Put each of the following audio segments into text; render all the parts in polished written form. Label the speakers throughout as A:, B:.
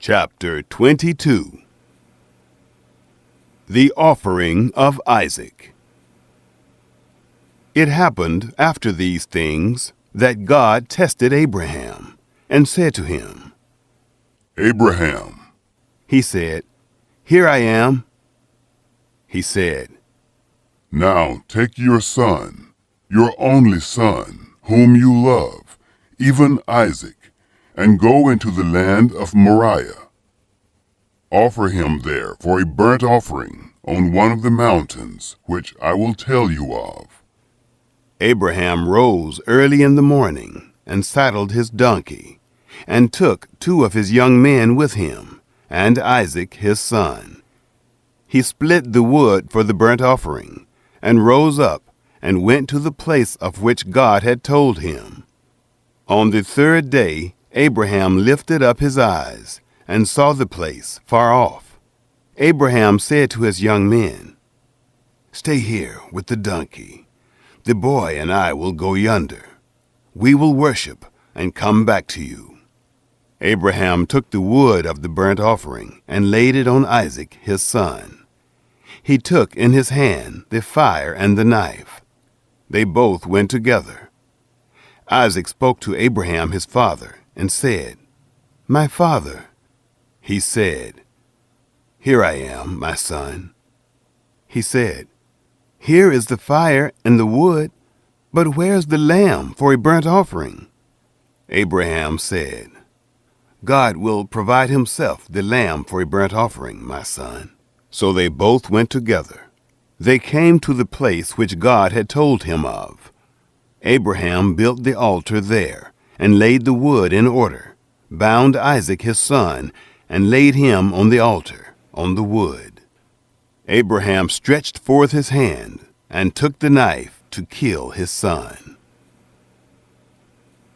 A: Chapter 22. The Offering of Isaac. It happened after these things that God tested Abraham and said to him,
B: Abraham.
A: He said, Here I am. He said,
B: Now take your son, your only son, whom you love, even Isaac, and go into the land of Moriah. Offer him there for a burnt offering on one of the mountains which I will tell you of.
A: Abraham rose early in the morning and saddled his donkey, and took 2 of his young men with him, and Isaac his son. He split the wood for the burnt offering, and rose up and went to the place of which God had told him. On the 3rd day Abraham lifted up his eyes and saw the place far off. Abraham said to his young men, Stay here with the donkey. The boy and I will go yonder. We will worship and come back to you. Abraham took the wood of the burnt offering and laid it on Isaac his son. He took in his hand the fire and the knife. They both went together. Isaac spoke to Abraham his father and said, My father. He said, Here I am, my son. He said, Here is the fire and the wood, but where's the lamb for a burnt offering? Abraham said, God will provide himself the lamb for a burnt offering, my son. So they both went together. They came to the place which God had told him of. Abraham built the altar there, and laid the wood in order, bound Isaac his son, and laid him on the altar, on the wood. Abraham stretched forth his hand, and took the knife to kill his son.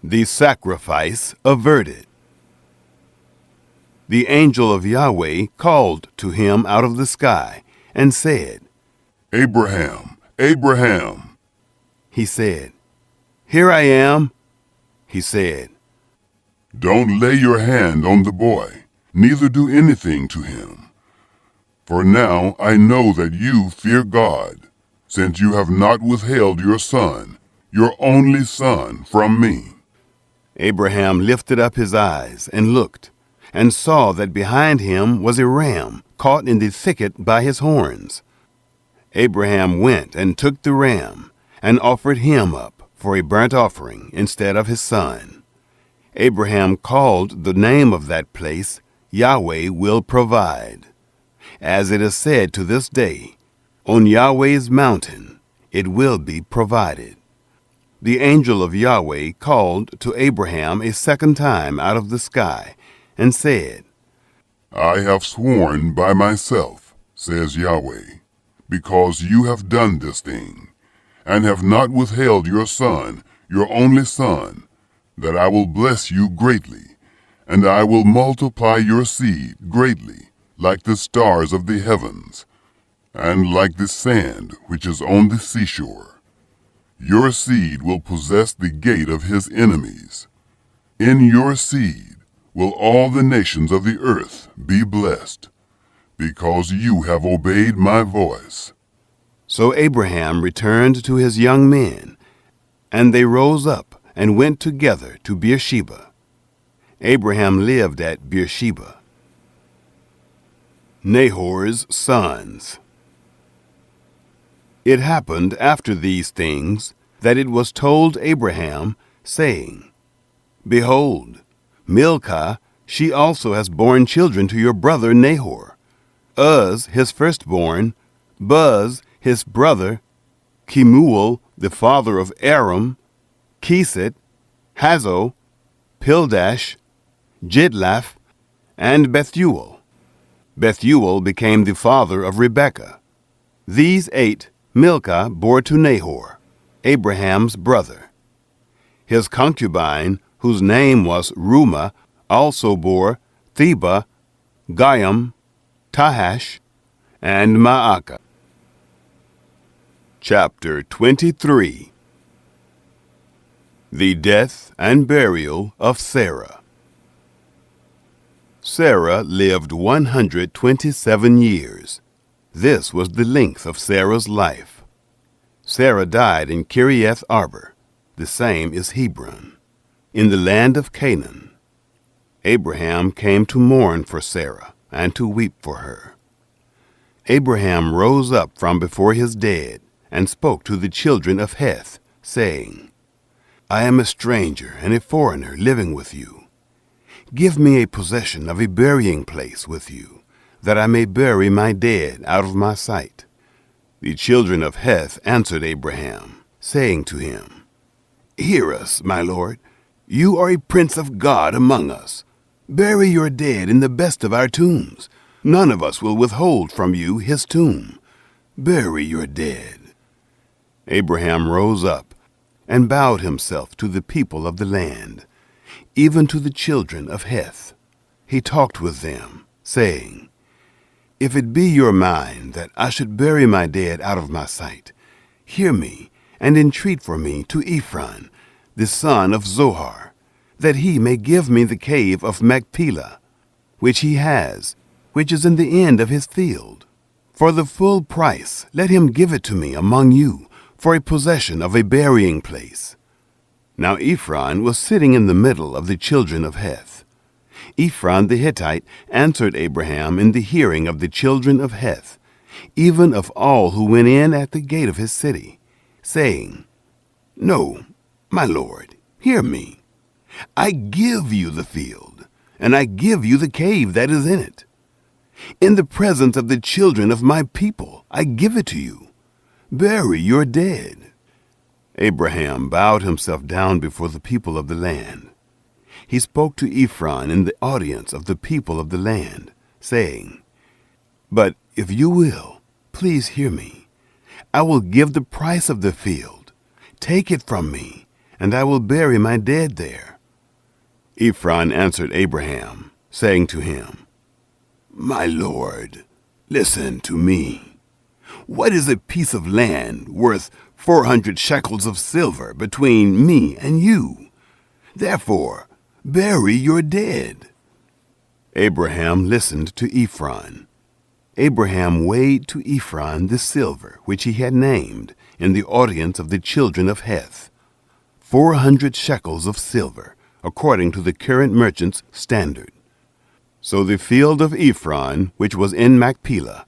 A: The sacrifice averted. The angel of Yahweh called to him out of the sky, and said,
B: Abraham, Abraham.
A: He said, Here I am. He said,
B: Don't lay your hand on the boy, neither do anything to him. For now I know that you fear God, since you have not withheld your son, your only son, from me.
A: Abraham lifted up his eyes and looked, and saw that behind him was a ram caught in the thicket by his horns. Abraham went and took the ram, and offered him up for a burnt offering instead of his son. Abraham called the name of that place, Yahweh will provide. As it is said to this day, on Yahweh's mountain it will be provided. The angel of Yahweh called to Abraham a second time out of the sky, and said,
B: I have sworn by myself, says Yahweh, because you have done this thing, and have not withheld your son, your only son, that I will bless you greatly, and I will multiply your seed greatly, like the stars of the heavens, and like the sand which is on the seashore. Your seed will possess the gate of his enemies. In your seed will all the nations of the earth be blessed, because you have obeyed my voice.
A: So Abraham returned to his young men, and they rose up and went together to Beersheba. Abraham lived at Beersheba. Nahor's sons. It happened after these things that it was told Abraham, saying, Behold, Milcah, she also has borne children to your brother Nahor, Uz his firstborn, Buz his brother, Kemuel the father of Aram, Keset, Hazo, Pildash, Jidlaph, and Bethuel. Bethuel became the father of Rebekah. These 8 Milcah bore to Nahor, Abraham's brother. His concubine, whose name was Reumah, also bore Theba, Gayam, Tahash, and Maacah. Chapter 23. The death and burial of Sarah. Sarah lived 127 years. This was the length of Sarah's life. Sarah died in Kiriath Arba, the same is Hebron, in the land of Canaan. Abraham came to mourn for Sarah and to weep for her. Abraham rose up from before his dead and spoke to the children of Heth, saying, I am a stranger and a foreigner living with you. Give me a possession of a burying place with you, that I may bury my dead out of my sight. The children of Heth answered Abraham, saying to him, Hear us, my lord. You are a prince of God among us. Bury your dead in the best of our tombs. None of us will withhold from you his tomb. Bury your dead. Abraham rose up and bowed himself to the people of the land, even to the children of Heth. He talked with them, saying, If it be your mind that I should bury my dead out of my sight, hear me, and entreat for me to Ephron, the son of Zohar, that he may give me the cave of Machpelah, which he has, which is in the end of his field. For the full price let him give it to me among you, for a possession of a burying place. Now Ephron was sitting in the middle of the children of Heth. Ephron the Hittite answered Abraham in the hearing of the children of Heth, even of all who went in at the gate of his city, saying, No, my lord, hear me. I give you the field, and I give you the cave that is in it. In the presence of the children of my people I give it to you. Bury your dead. Abraham bowed himself down before the people of the land. He spoke to Ephron in the audience of the people of the land, saying, But if you will, please hear me. I will give the price of the field. Take it from me, and I will bury my dead there. Ephron answered Abraham, saying to him, My lord, listen to me. What is a piece of land worth 400 shekels of silver between me and you? Therefore, bury your dead. Abraham listened to Ephron. Abraham weighed to Ephron the silver which he had named in the audience of the children of Heth, 400 shekels of silver, according to the current merchant's standard. So the field of Ephron, which was in Machpelah,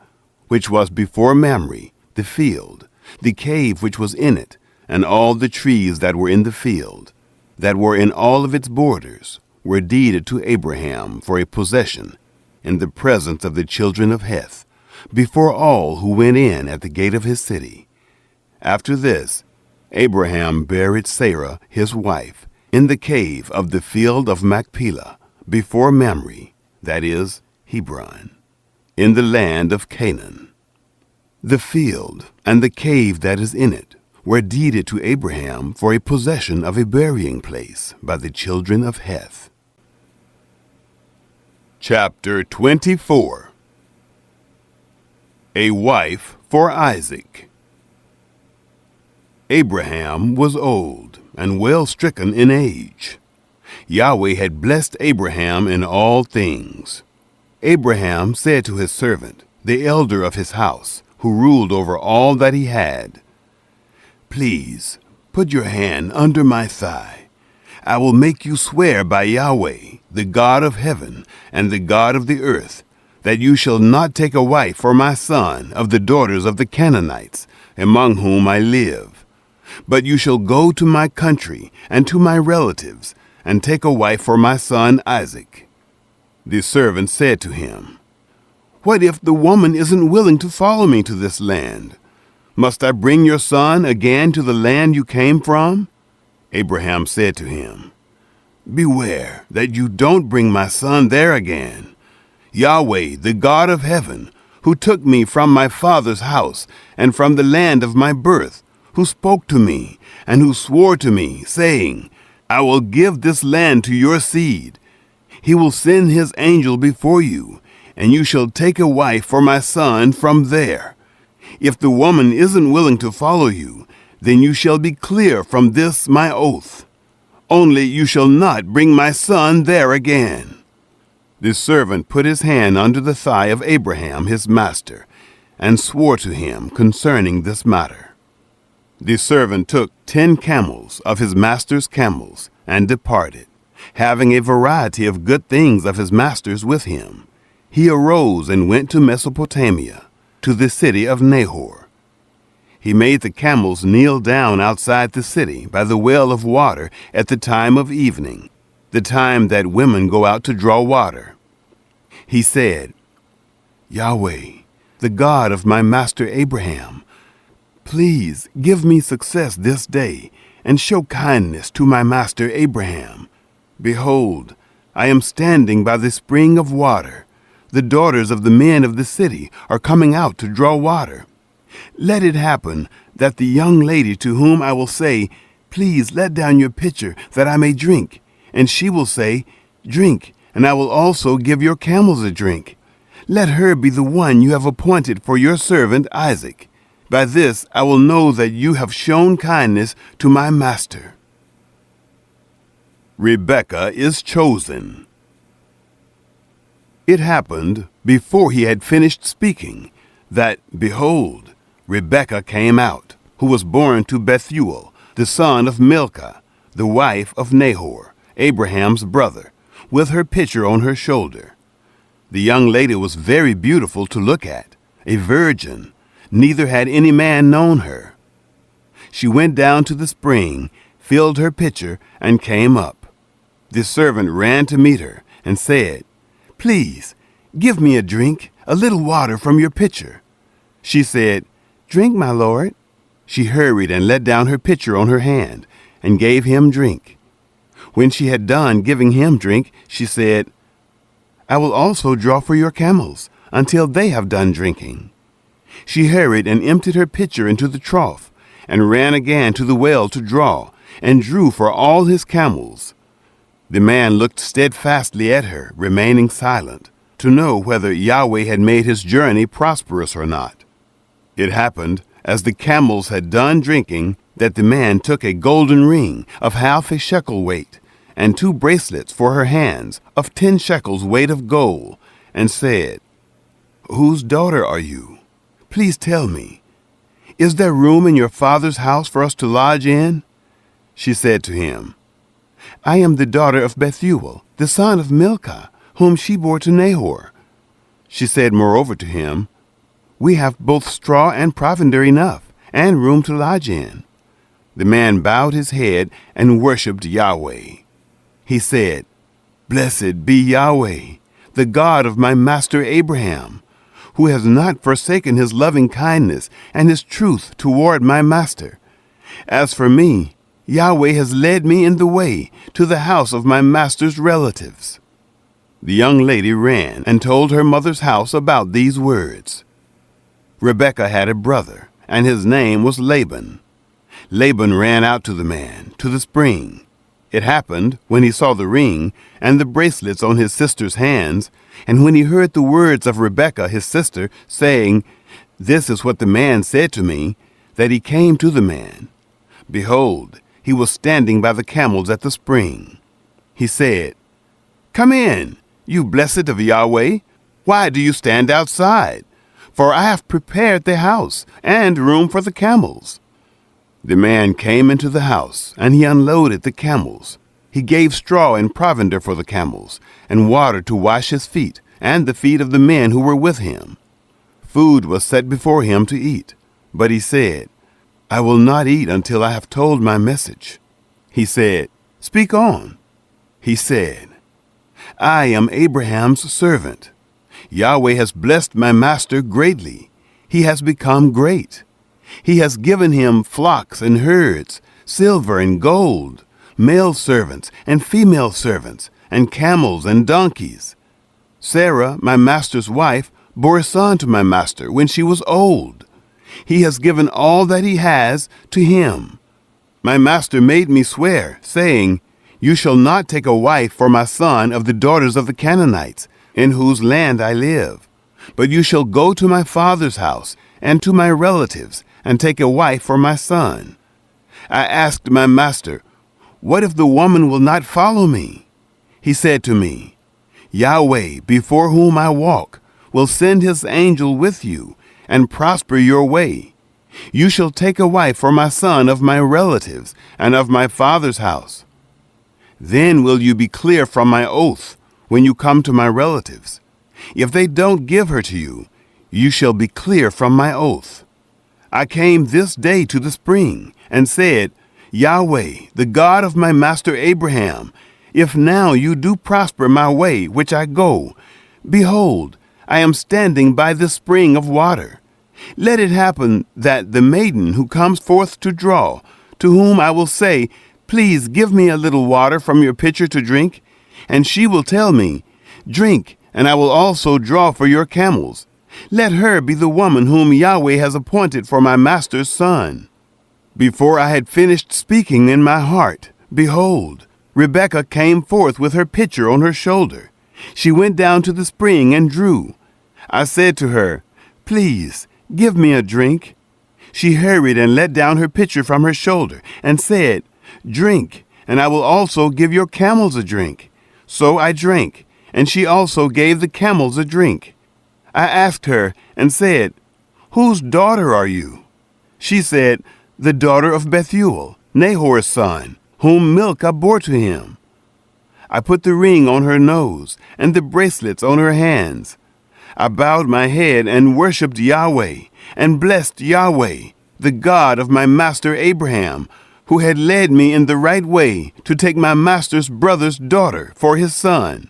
A: which was before Mamre, the field, the cave which was in it, and all the trees that were in the field, that were in all of its borders, were deeded to Abraham for a possession, in the presence of the children of Heth, before all who went in at the gate of his city. After this, Abraham buried Sarah his wife in the cave of the field of Machpelah, before Mamre, that is, Hebron, in the land of Canaan. The field and the cave that is in it were deeded to Abraham for a possession of a burying place by the children of Heth. Chapter 24. A wife for Isaac. Abraham was old and well stricken in age. Yahweh had blessed Abraham in all things. Abraham said to his servant, the elder of his house, who ruled over all that he had, Please, put your hand under my thigh. I will make you swear by Yahweh, the God of heaven and the God of the earth, that you shall not take a wife for my son of the daughters of the Canaanites, among whom I live. But you shall go to my country and to my relatives, and take a wife for my son Isaac. The servant said to him, What if the woman isn't willing to follow me to this land? Must I bring your son again to the land you came from? Abraham said to him, Beware that you don't bring my son there again. Yahweh, the God of heaven, who took me from my father's house and from the land of my birth, who spoke to me and who swore to me, saying, I will give this land to your seed. He will send his angel before you, and you shall take a wife for my son from there. If the woman isn't willing to follow you, then you shall be clear from this my oath. Only you shall not bring my son there again. The servant put his hand under the thigh of Abraham his master, and swore to him concerning this matter. The servant took 10 camels of his master's camels, and departed, having a variety of good things of his master's with him. He arose and went to Mesopotamia, to the city of Nahor. He made the camels kneel down outside the city by the well of water at the time of evening, the time that women go out to draw water. He said, Yahweh, the God of my master Abraham, please give me success this day, and show kindness to my master Abraham. Behold, I am standing by the spring of water. The daughters of the men of the city are coming out to draw water. Let it happen that the young lady to whom I will say, Please let down your pitcher that I may drink, and she will say, Drink, and I will also give your camels a drink. Let her be the one you have appointed for your servant Isaac. By this I will know that you have shown kindness to my master. Rebekah is chosen. It happened, before he had finished speaking, that, behold, Rebekah came out, who was born to Bethuel, the son of Milcah, the wife of Nahor, Abraham's brother, with her pitcher on her shoulder. The young lady was very beautiful to look at, a virgin, neither had any man known her. She went down to the spring, filled her pitcher, and came up. The servant ran to meet her and said, Please, give me a drink, a little water from your pitcher. She said, Drink, my lord. She hurried and let down her pitcher on her hand, and gave him drink. When she had done giving him drink, she said, I will also draw for your camels, until they have done drinking. She hurried and emptied her pitcher into the trough, and ran again to the well to draw, and drew for all his camels. The man looked steadfastly at her, remaining silent, to know whether Yahweh had made his journey prosperous or not. It happened, as the camels had done drinking, that the man took a golden ring of half a shekel weight, and 2 bracelets for her hands of 10 shekels weight of gold, and said, Whose daughter are you? Please tell me. Is there room in your father's house for us to lodge in? She said to him, I am the daughter of Bethuel, the son of Milcah, whom she bore to Nahor. She said moreover to him, We have both straw and provender enough, and room to lodge in. The man bowed his head and worshipped Yahweh. He said, Blessed be Yahweh, the God of my master Abraham, who has not forsaken his loving kindness and his truth toward my master. As for me, Yahweh has led me in the way to the house of my master's relatives. The young lady ran and told her mother's house about these words. Rebekah had a brother, and his name was Laban. Laban ran out to the man, to the spring. It happened, when he saw the ring and the bracelets on his sister's hands, and when he heard the words of Rebekah his sister, saying, This is what the man said to me, that he came to the man. Behold, he was standing by the camels at the spring. He said, Come in, you blessed of Yahweh. Why do you stand outside? For I have prepared the house and room for the camels. The man came into the house, and he unloaded the camels. He gave straw and provender for the camels, and water to wash his feet, and the feet of the men who were with him. Food was set before him to eat, but he said, I will not eat until I have told my message. He said, Speak on. He said, I am Abraham's servant. Yahweh has blessed my master greatly. He has become great. He has given him flocks and herds, silver and gold, male servants and female servants, and camels and donkeys. Sarah, my master's wife, bore a son to my master when she was old. He has given all that he has to him. My master made me swear, saying, You shall not take a wife for my son of the daughters of the Canaanites, in whose land I live, but you shall go to my father's house and to my relatives, and take a wife for my son. I asked my master, What if the woman will not follow me? He said to me, Yahweh, before whom I walk, will send his angel with you and prosper your way. You shall take a wife for my son of my relatives and of my father's house. Then will you be clear from my oath when you come to my relatives. If they don't give her to you, you shall be clear from my oath. I came this day to the spring and said, Yahweh, the God of my master Abraham, if now you do prosper my way which I go, behold, I am standing by the spring of water. Let it happen that the maiden who comes forth to draw, to whom I will say, Please give me a little water from your pitcher to drink, and she will tell me, Drink, and I will also draw for your camels. Let her be the woman whom Yahweh has appointed for my master's son. Before I had finished speaking in my heart, behold, Rebekah came forth with her pitcher on her shoulder. She went down to the spring and drew. I said to her, Please, give me a drink. She hurried and let down her pitcher from her shoulder and said, Drink, and I will also give your camels a drink. So I drank, and she also gave the camels a drink. I asked her and said, Whose daughter are you? She said, The daughter of Bethuel, Nahor's son, whom Milcah bore to him. I put the ring on her nose and the bracelets on her hands. I bowed my head and worshipped Yahweh, and blessed Yahweh, the God of my master Abraham, who had led me in the right way to take my master's brother's daughter for his son.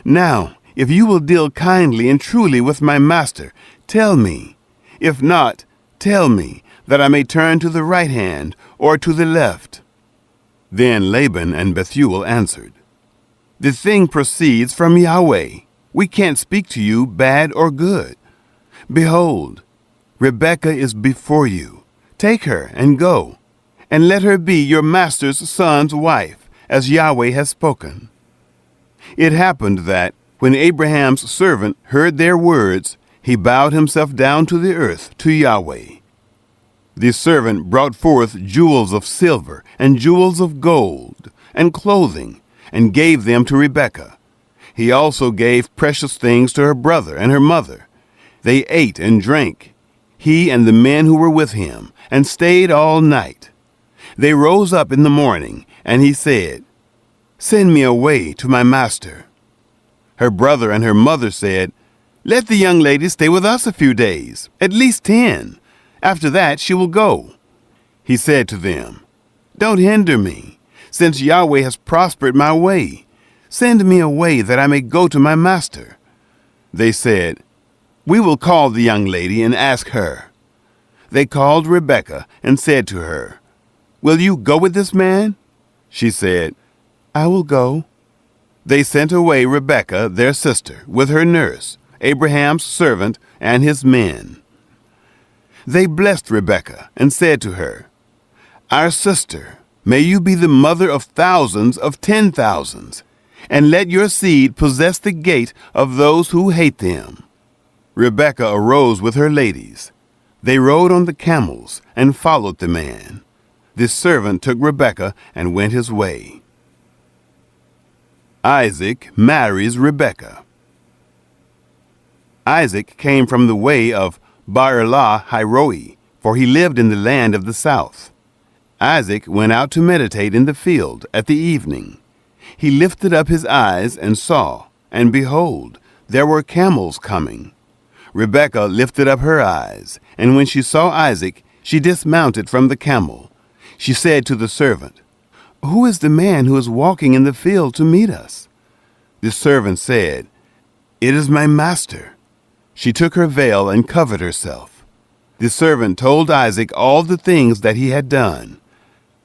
A: Now, if you will deal kindly and truly with my master, tell me. If not, tell me, that I may turn to the right hand or to the left. Then Laban and Bethuel answered, The thing proceeds from Yahweh. We can't speak to you bad or good. Behold, Rebekah is before you. Take her and go, and let her be your master's son's wife, as Yahweh has spoken. It happened that, when Abraham's servant heard their words, he bowed himself down to the earth to Yahweh. The servant brought forth jewels of silver and jewels of gold and clothing, and gave them to Rebekah. He also gave precious things to her brother and her mother. They ate and drank, he and the men who were with him, and stayed all night. They rose up in the morning, and he said, Send me away to my master. Her brother and her mother said, Let the young lady stay with us a few days, at least 10. After that she will go. He said to them, Don't hinder me, since Yahweh has prospered my way. Send me away that I may go to my master. They said, We will call the young lady and ask her. They called Rebekah and said to her, Will you go with this man? She said, I will go. They sent away Rebekah, their sister, with her nurse, Abraham's servant, and his men. They blessed Rebekah and said to her, Our sister, may you be the mother of thousands of 10,000s, and let your seed possess the gate of those who hate them. Rebekah arose with her ladies. They rode on the camels and followed the man. The servant took Rebekah and went his way. Isaac marries Rebekah. Isaac came from the way of Baarlah-Hairoi, for he lived in the land of the south. Isaac went out to meditate in the field at the evening. He lifted up his eyes and saw, and behold, there were camels coming. Rebekah lifted up her eyes, and when she saw Isaac, she dismounted from the camel. She said to the servant, Who is the man who is walking in the field to meet us? The servant said, It is my master. She took her veil and covered herself. The servant told Isaac all the things that he had done.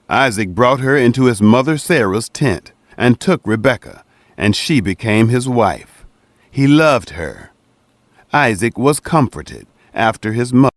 A: Isaac brought her into his mother Sarah's tent and took Rebekah, and she became his wife. He loved her. Isaac was comforted after his mother.